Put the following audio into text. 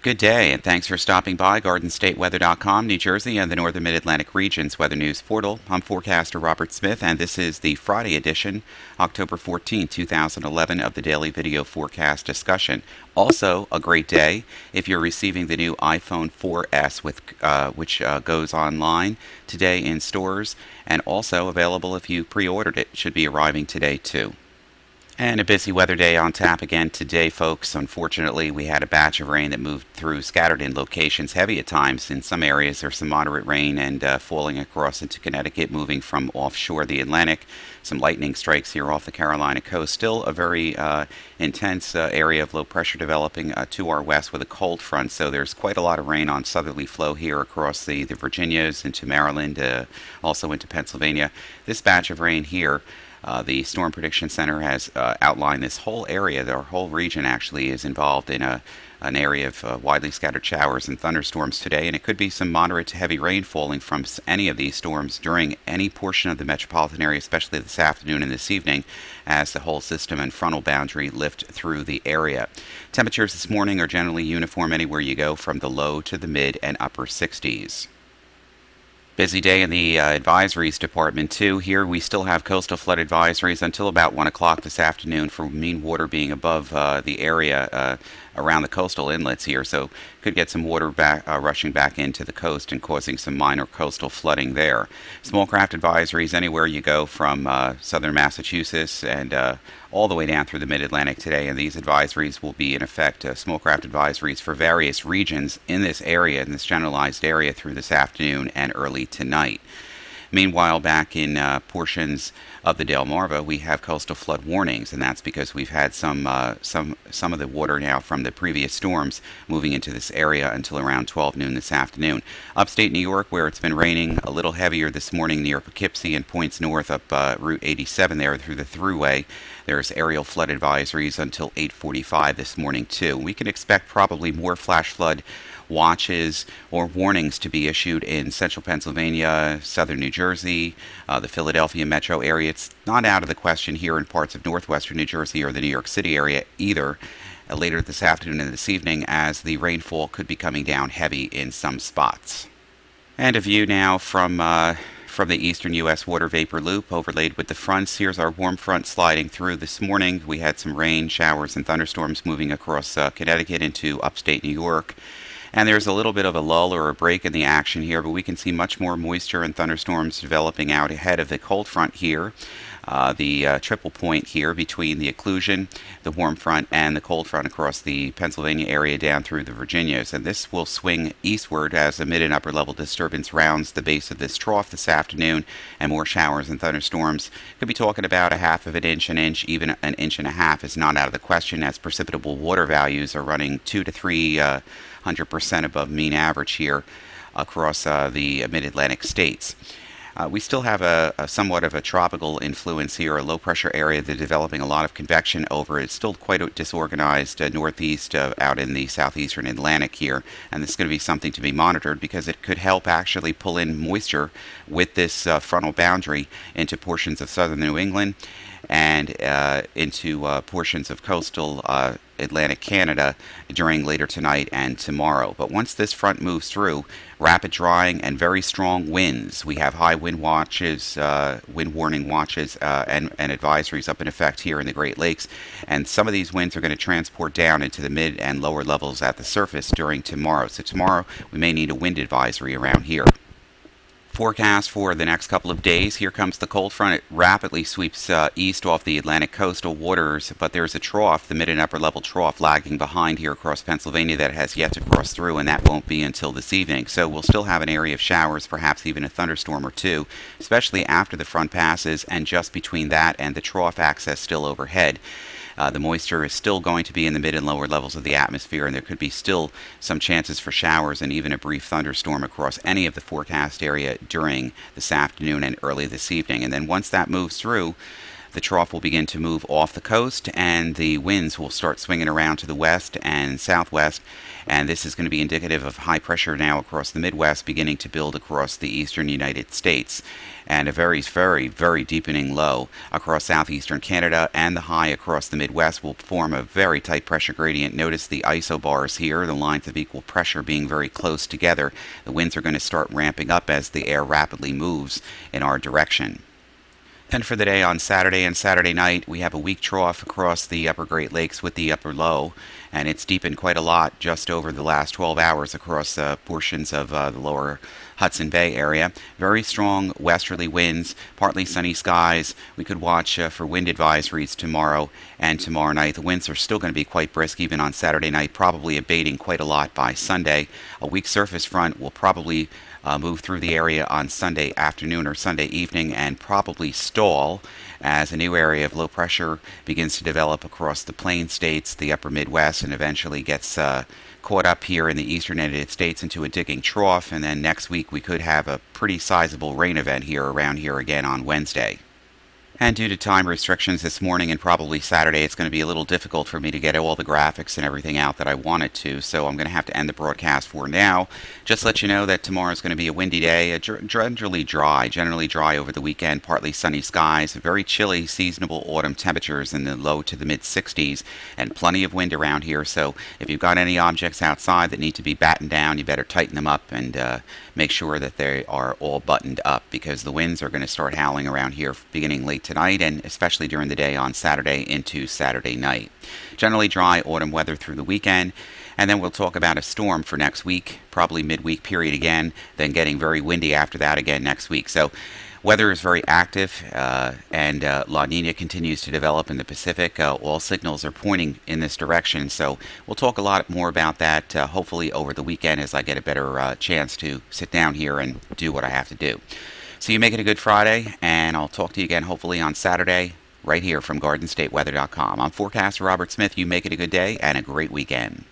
Good day, and thanks for stopping by GardenStateWeather.com, New Jersey, and the Northern Mid-Atlantic region's weather news portal. I'm forecaster Robert Smith, and this is the Friday edition, October 14, 2011, of the Daily Video Forecast Discussion. Also, a great day if you're receiving the new iPhone 4S, which goes online today in stores, and also available if you pre-ordered it. Should be arriving today, too. And a busy weather day on tap again today, folks. Unfortunately, we had a batch of rain that moved through, scattered in locations, heavy at times. In some areas, there's some moderate rain and falling across into Connecticut, moving from offshore the Atlantic. Some lightning strikes here off the Carolina coast. Still a very intense area of low pressure developing to our west with a cold front. So there's quite a lot of rain on southerly flow here across the Virginias into Maryland, also into Pennsylvania. This batch of rain here. The Storm Prediction Center has outlined this whole area. Our whole region actually is involved in an area of widely scattered showers and thunderstorms today, and it could be some moderate to heavy rain falling from any of these storms during any portion of the metropolitan area, especially this afternoon and this evening, as the whole system and frontal boundary lift through the area. Temperatures this morning are generally uniform anywhere you go, from the low to the mid and upper 60s. Busy day in the advisories department, too. Here we still have coastal flood advisories until about 1 o'clock this afternoon for mean water being above the area around the coastal inlets here. So could get some water rushing back into the coast and causing some minor coastal flooding there. Small craft advisories anywhere you go from southern Massachusetts and all the way down through the mid-Atlantic today, and these advisories will be in effect, small craft advisories for various regions in this area, in this generalized area, through this afternoon and early tonight. Meanwhile, back in portions of the Delmarva, we have coastal flood warnings, and that's because we've had some of the water now from the previous storms moving into this area until around 12 noon this afternoon. Upstate New York, where it's been raining a little heavier this morning near Poughkeepsie and points north up Route 87 there through the Thruway, there's aerial flood advisories until 8:45 this morning, too. We can expect probably more flash flood watches or warnings to be issued in central Pennsylvania, southern New Jersey, the Philadelphia metro area. It's not out of the question here in parts of northwestern New Jersey or the New York City area either, later this afternoon and this evening, as the rainfall could be coming down heavy in some spots. And a view now from the eastern U.S. water vapor loop overlaid with the fronts. Here's our warm front sliding through this morning. We had some rain, showers, and thunderstorms moving across Connecticut into upstate New York. And there's a little bit of a lull or a break in the action here, but we can see much more moisture and thunderstorms developing out ahead of the cold front here. The triple point here between the occlusion, the warm front, and the cold front across the Pennsylvania area down through the Virginias. And this will swing eastward as a mid and upper level disturbance rounds the base of this trough this afternoon, and more showers and thunderstorms. Could be talking about a half of an inch, even an inch and a half is not out of the question, as precipitable water values are running 200 to 300% above mean average here across the mid-Atlantic states. We still have a somewhat of a tropical influence here, a low-pressure area that's developing a lot of convection over it. It's still quite disorganized northeast out in the southeastern Atlantic here, and this is going to be something to be monitored because it could help actually pull in moisture with this frontal boundary into portions of southern New England and into portions of coastal Atlantic Canada during later tonight and tomorrow. But once this front moves through, rapid drying and very strong winds. We have high wind watches, wind warning watches, and advisories up in effect here in the Great Lakes. And some of these winds are going to transport down into the mid and lower levels at the surface during tomorrow. So tomorrow we may need a wind advisory around here. Forecast for the next couple of days. Here comes the cold front. It rapidly sweeps east off the Atlantic coastal waters, but there's a trough, the mid and upper level trough, lagging behind here across Pennsylvania that has yet to cross through, and that won't be until this evening. So we'll still have an area of showers, perhaps even a thunderstorm or two, especially after the front passes and just between that and the trough access still overhead. The moisture is still going to be in the mid and lower levels of the atmosphere, and there could be still some chances for showers and even a brief thunderstorm across any of the forecast area during this afternoon and early this evening. And then once that moves through, The trough will begin to move off the coast, and the winds will start swinging around to the west and southwest, and this is going to be indicative of high pressure now across the Midwest beginning to build across the eastern United States, and a very, very, very deepening low across southeastern Canada, and the high across the Midwest will form a very tight pressure gradient. Notice the isobars here, the lines of equal pressure being very close together. The winds are going to start ramping up as the air rapidly moves in our direction. And for the day on Saturday and Saturday night, we have a weak trough across the upper Great Lakes with the upper low, and it's deepened quite a lot just over the last 12 hours across portions of the lower Hudson Bay area. Very strong westerly winds, partly sunny skies. We could watch for wind advisories tomorrow and tomorrow night. The winds are still going to be quite brisk even on Saturday night, probably abating quite a lot by Sunday. A weak surface front will probably move through the area on Sunday afternoon or Sunday evening and probably stall as a new area of low pressure begins to develop across the plain states, the upper Midwest, and eventually gets caught up here in the eastern United States into a digging trough. And then next week we could have a pretty sizable rain event here around here again on Wednesday. And due to time restrictions this morning and probably Saturday, it's going to be a little difficult for me to get all the graphics and everything out that I wanted to, so I'm going to have to end the broadcast for now. Just let you know that tomorrow is going to be a windy day, generally dry over the weekend, partly sunny skies, very chilly seasonable autumn temperatures in the low to the mid 60s, and plenty of wind around here. So if you've got any objects outside that need to be battened down, you better tighten them up and make sure that they are all buttoned up, because the winds are going to start howling around here beginning late tonight and especially during the day on Saturday into Saturday night. Generally dry autumn weather through the weekend, and then we'll talk about a storm for next week, probably midweek period again, then getting very windy after that again next week. So weather is very active, and La Nina continues to develop in the Pacific. All signals are pointing in this direction, so we'll talk a lot more about that hopefully over the weekend as I get a better chance to sit down here and do what I have to do. So you make it a good Friday, and I'll talk to you again hopefully on Saturday right here from GardenStateWeather.com. I'm forecaster Robert Smith. You make it a good day and a great weekend.